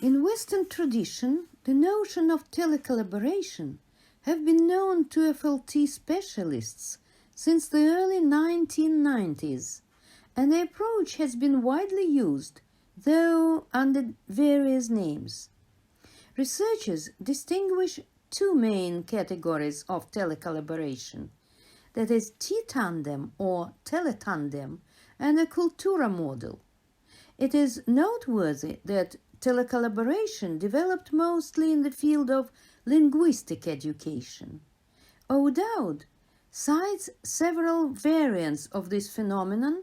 In Western tradition, the notion of telecollaboration have been known to FLT specialists since the early 1990s, and the approach has been widely used, though under various names. Researchers distinguish two main categories of telecollaboration, that is T-tandem or Teletandem, and a Cultura model. It is noteworthy that telecollaboration developed mostly in the field of linguistic education. O'Dowd cites several variants of this phenomenon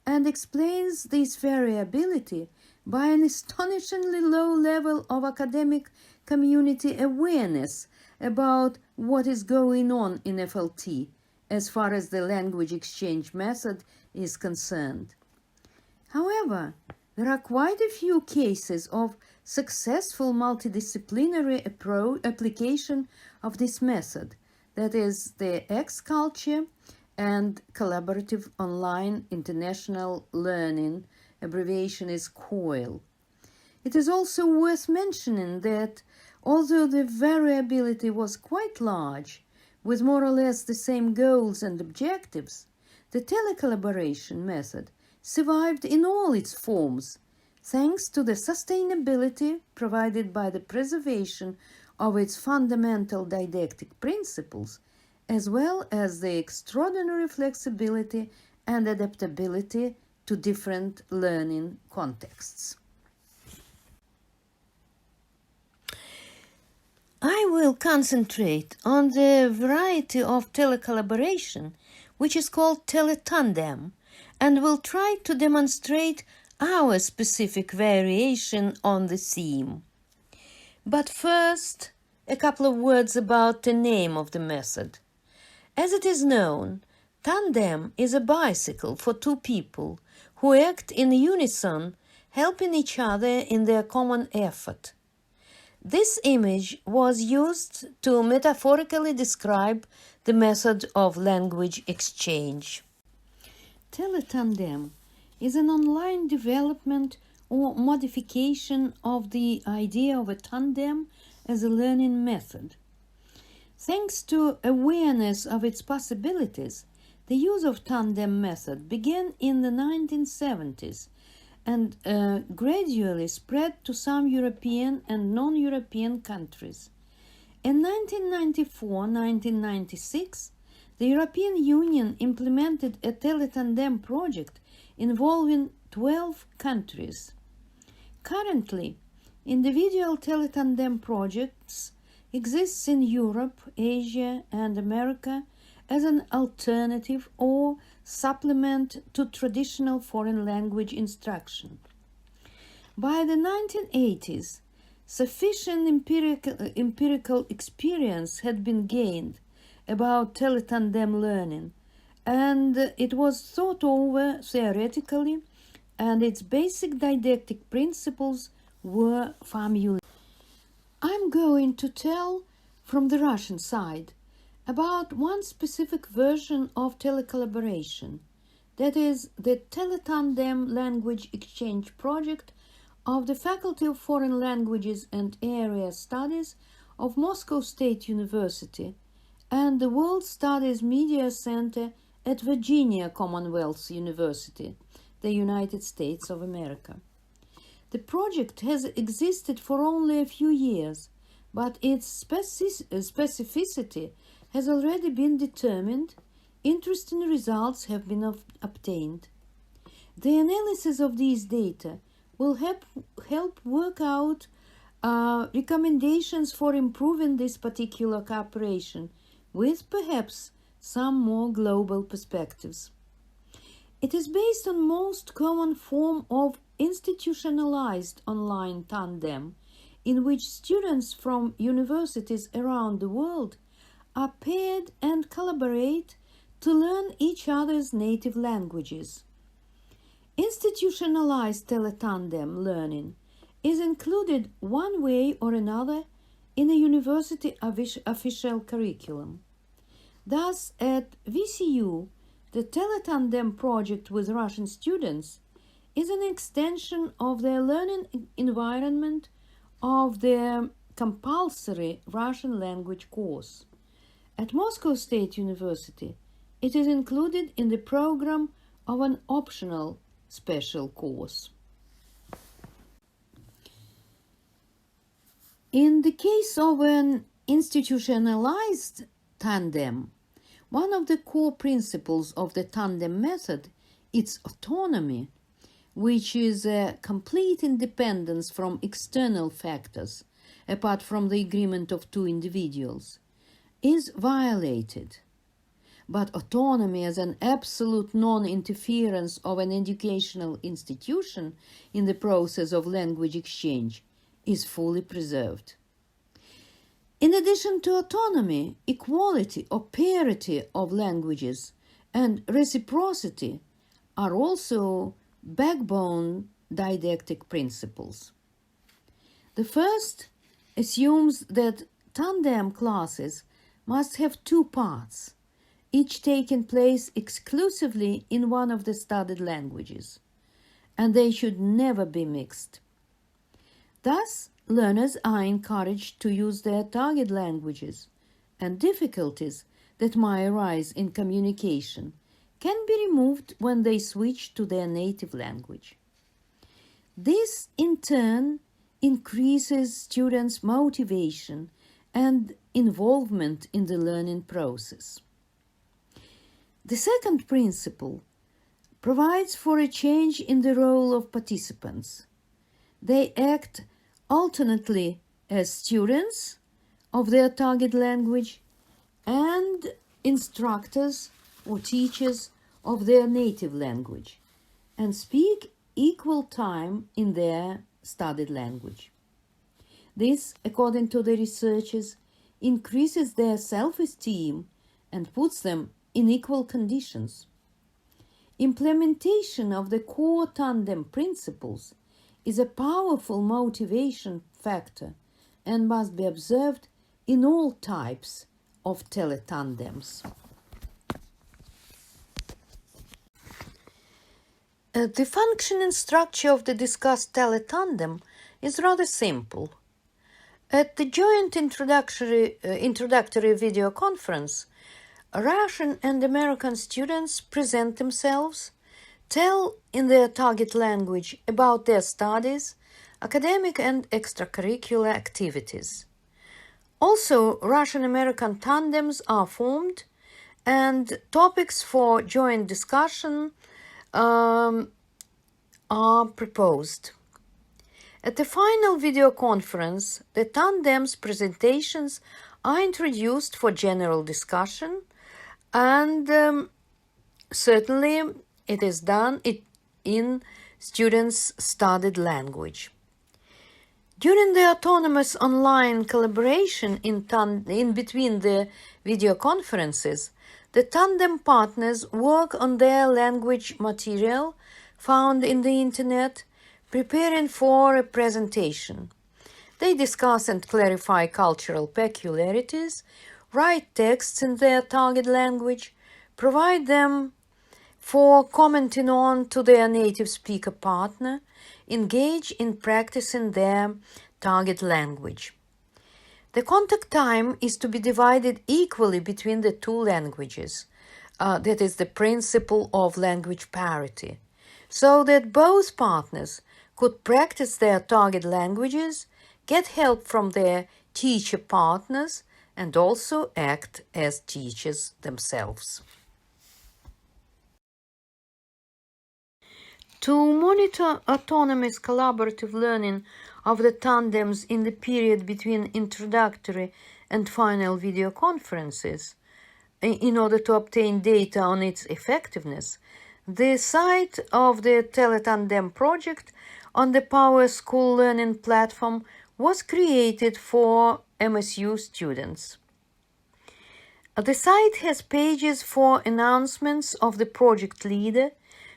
and explains this variability by an astonishingly low level of academic community awareness about what is going on in FLT as far as the language exchange method is concerned. However, there are quite a few cases of successful multidisciplinary application of this method, that is, the X-Culture and Collaborative Online International Learning, abbreviation is COIL. It is also worth mentioning that although the variability was quite large, with more or less the same goals and objectives, the telecollaboration method survived in all its forms, thanks to the sustainability provided by the preservation of its fundamental didactic principles, as well as the extraordinary flexibility and adaptability to different learning contexts. I will concentrate on the variety of telecollaboration, which is called Teletandem, and will try to demonstrate our specific variation on the theme. But first, a couple of words about the name of the method. As it is known, tandem is a bicycle for two people who act in unison, helping each other in their common effort. This image was used to metaphorically describe the method of language exchange. Teletandem is an online development or modification of the idea of a tandem as a learning method. Thanks to awareness of its possibilities, the use of tandem method began in the 1970s and gradually spread to some European and non-European countries. In 1994-1996, the European Union implemented a Teletandem project involving 12 countries. Currently, individual Teletandem projects exists in Europe, Asia, and America as an alternative or supplement to traditional foreign language instruction. By the 1980s, sufficient empirical experience had been gained about Teletandem learning, and it was thought over theoretically, and its basic didactic principles were familiar. I'm going to tell from the Russian side about one specific version of telecollaboration, that is the Teletandem language exchange project of the Faculty of Foreign Languages and Area Studies of Moscow State University and the World Studies Media Center at Virginia Commonwealth University, the United States of America. The project has existed for only a few years, but its specificity has already been determined. Interesting results have been obtained. The analysis of these data will help work out recommendations for improving this particular cooperation with perhaps some more global perspectives. It is based on most common form of institutionalized online tandem, in which students from universities around the world are paired and collaborate to learn each other's native languages. Institutionalized Teletandem learning is included one way or another in a university official curriculum. Thus, at VCU, the Teletandem project with Russian students is an extension of their learning environment of the compulsory Russian language course. At Moscow State University, it is included in the program of an optional special course. In the case of an institutionalized tandem, one of the core principles of the tandem method is autonomy, which is a complete independence from external factors, apart from the agreement of two individuals, is violated. But autonomy as an absolute non-interference of an educational institution in the process of language exchange is fully preserved. In addition to autonomy, equality or parity of languages and reciprocity are also backbone didactic principles. The first assumes that tandem classes must have two parts, each taking place exclusively in one of the studied languages, and they should never be mixed. Thus, learners are encouraged to use their target languages, and difficulties that might arise in communication can be removed when they switch to their native language. This, in turn, increases students' motivation and involvement in the learning process. The second principle provides for a change in the role of participants. They act alternately as students of their target language and instructors or teachers of their native language, and speak equal time in their studied language. This, according to the researchers, increases their self-esteem and puts them in equal conditions. Implementation of the core tandem principles is a powerful motivation factor and must be observed in all types of teletandems. The function and structure of the discussed teletandem is rather simple. At the joint introductory video conference, Russian and American students present themselves, tell in their target language about their studies, academic and extracurricular activities. Also, Russian-American tandems are formed and topics for joint discussion are proposed. At the final video conference, the tandem's presentations are introduced for general discussion, and certainly it is done in students' studied language. During the autonomous online collaboration in between the video conferences, the tandem partners work on their language material found in the internet, preparing for a presentation. They discuss and clarify cultural peculiarities, write texts in their target language, provide them for commenting on to their native speaker partner, engage in practicing their target language. The contact time is to be divided equally between the two languages. That is the principle of language parity, so that both partners could practice their target languages, get help from their teacher partners, and also act as teachers themselves. To monitor autonomous collaborative learning of the tandems in the period between introductory and final video conferences, in order to obtain data on its effectiveness, the site of the Teletandem project on the Power School Learning platform was created for MSU students. The site has pages for announcements of the project leader,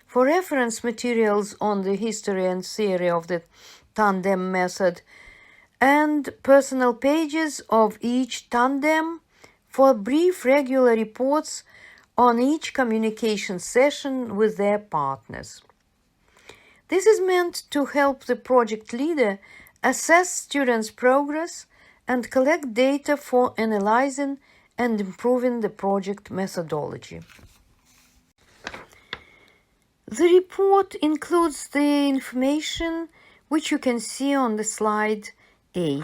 for reference materials on the history and theory of the tandem method, and personal pages of each tandem for brief regular reports on each communication session with their partners. This is meant to help the project leader assess students' progress, and collect data for analyzing and improving the project methodology. The report includes the information which you can see on the slide 8.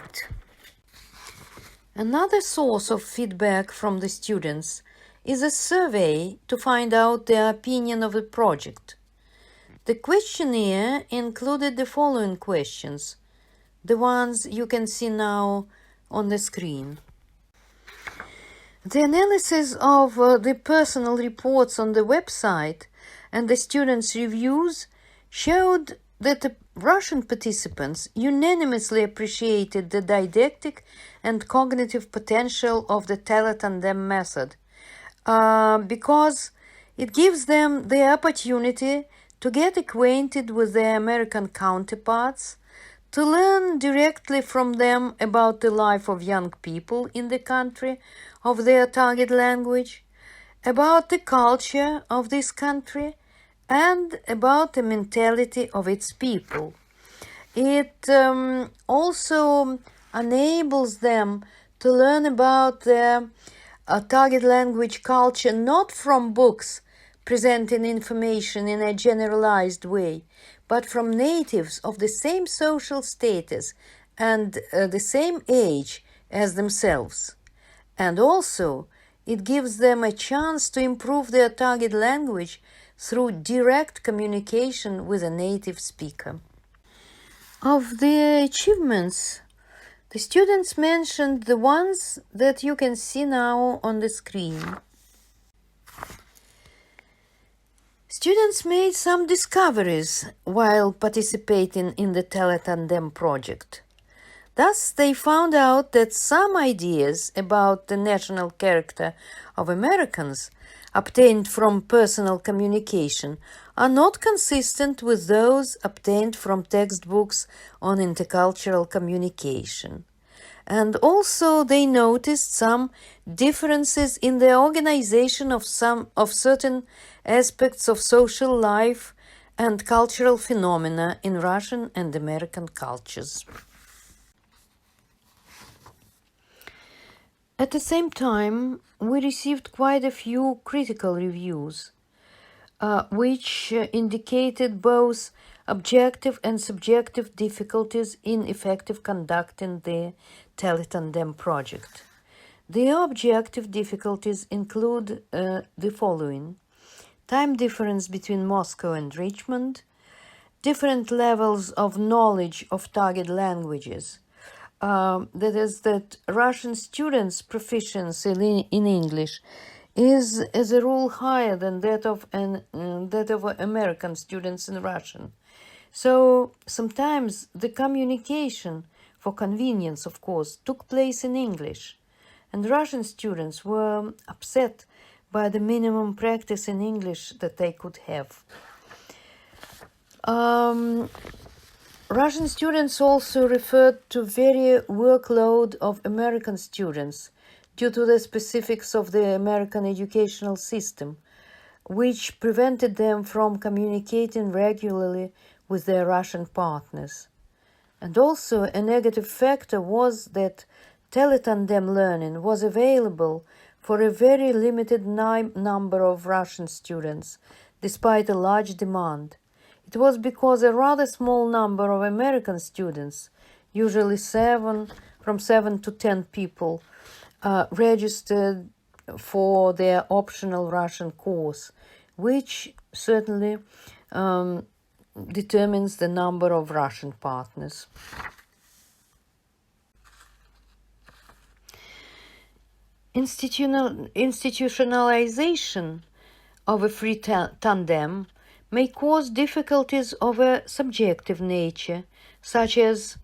Another source of feedback from the students is a survey to find out their opinion of the project. The questionnaire included the following questions, the ones you can see now on the screen. The analysis of the personal reports on the website and the students' reviews showed that the Russian participants unanimously appreciated the didactic and cognitive potential of the Teletandem method because it gives them the opportunity to get acquainted with their American counterparts, to learn directly from them about the life of young people in the country of their target language, about the culture of this country, and about the mentality of its people. It also enables them to learn about their target language culture not from books presenting information in a generalized way, but from natives of the same social status and the same age as themselves. And also, it gives them a chance to improve their target language through direct communication with a native speaker. Of the achievements, the students mentioned the ones that you can see now on the screen. Students made some discoveries while participating in the Teletandem project. Thus, they found out that some ideas about the national character of Americans obtained from personal communication are not consistent with those obtained from textbooks on intercultural communication. And also they noticed some differences in the organization of certain aspects of social life and cultural phenomena in Russian and American cultures. At the same time, we received quite a few critical reviews, which indicated both objective and subjective difficulties in effective conducting the Teletandem project. The objective difficulties include the following: time difference between Moscow and Richmond, different levels of knowledge of target languages. That is, that Russian students' proficiency in English is, as a rule, higher than that of American students in Russian. So sometimes the communication, for convenience, of course, took place in English, and Russian students were upset by the minimum practice in English that they could have. Russian students also referred to very workload of American students due to the specifics of the American educational system, which prevented them from communicating regularly with their Russian partners. And also a negative factor was that Teletandem learning was available for a very limited number of Russian students, despite a large demand. It was because a rather small number of American students, usually from 7 to 10 people, registered for their optional Russian course, which certainly determines the number of Russian partners. Institutionalization of a free tandem may cause difficulties of a subjective nature, such as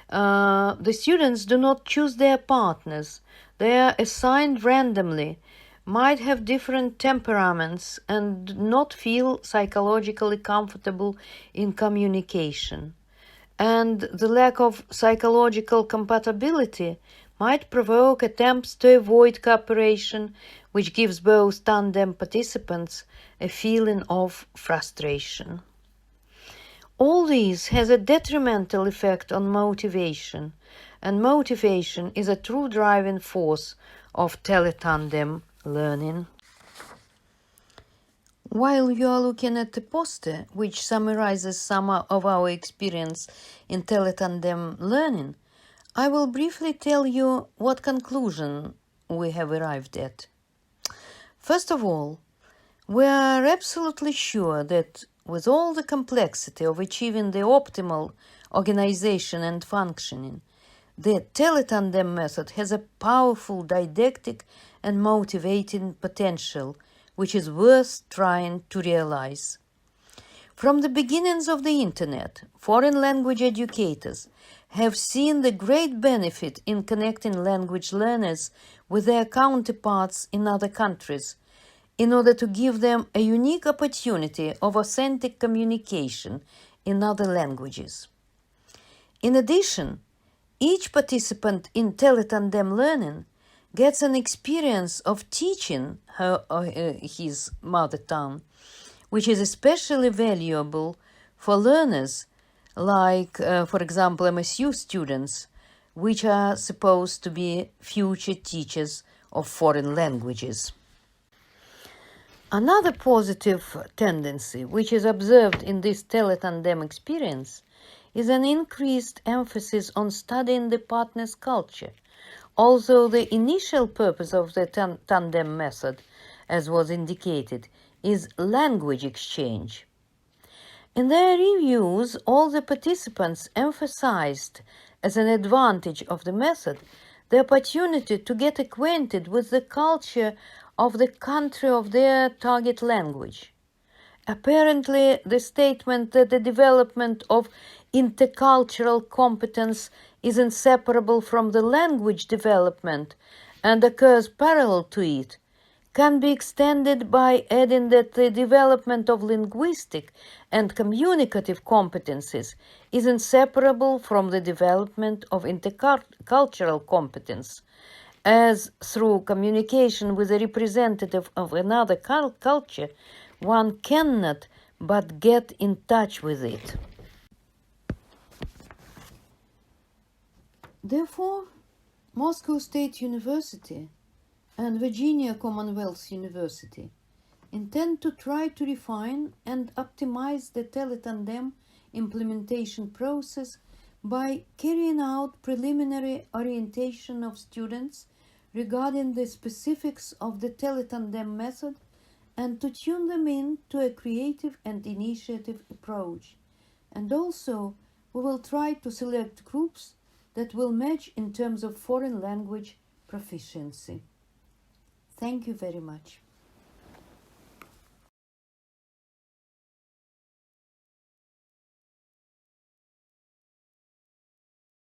the students do not choose their partners, they are assigned randomly, might have different temperaments, and not feel psychologically comfortable in communication. And the lack of psychological compatibility might provoke attempts to avoid cooperation, which gives both tandem participants a feeling of frustration. All this has a detrimental effect on motivation, and motivation is a true driving force of Teletandem learning. While you are looking at the poster, which summarizes some of our experience in Teletandem learning, I will briefly tell you what conclusion we have arrived at. First of all, we are absolutely sure that with all the complexity of achieving the optimal organization and functioning, the Teletandem method has a powerful didactic and motivating potential which is worth trying to realize. From the beginnings of the Internet, foreign language educators have seen the great benefit in connecting language learners with their counterparts in other countries in order to give them a unique opportunity of authentic communication in other languages. In addition, each participant in Teletandem learning gets an experience of teaching her or his mother tongue, which is especially valuable for learners like, for example, MSU students, which are supposed to be future teachers of foreign languages. Another positive tendency which is observed in this Teletandem experience is an increased emphasis on studying the partner's culture, although the initial purpose of the tandem method, as was indicated, is language exchange. In their reviews, all the participants emphasized as an advantage of the method the opportunity to get acquainted with the culture of the country of their target language. Apparently, the statement that the development of intercultural competence is inseparable from the language development and occurs parallel to it can be extended by adding that the development of linguistic and communicative competencies is inseparable from the development of intercultural competence, as through communication with a representative of another culture, one cannot but get in touch with it. Therefore, Moscow State University and Virginia Commonwealth University intend to try to refine and optimize the Teletandem implementation process by carrying out preliminary orientation of students regarding the specifics of the Teletandem method and to tune them in to a creative and initiative approach. And also, we will try to select groups that will match in terms of foreign language proficiency. Thank you very much.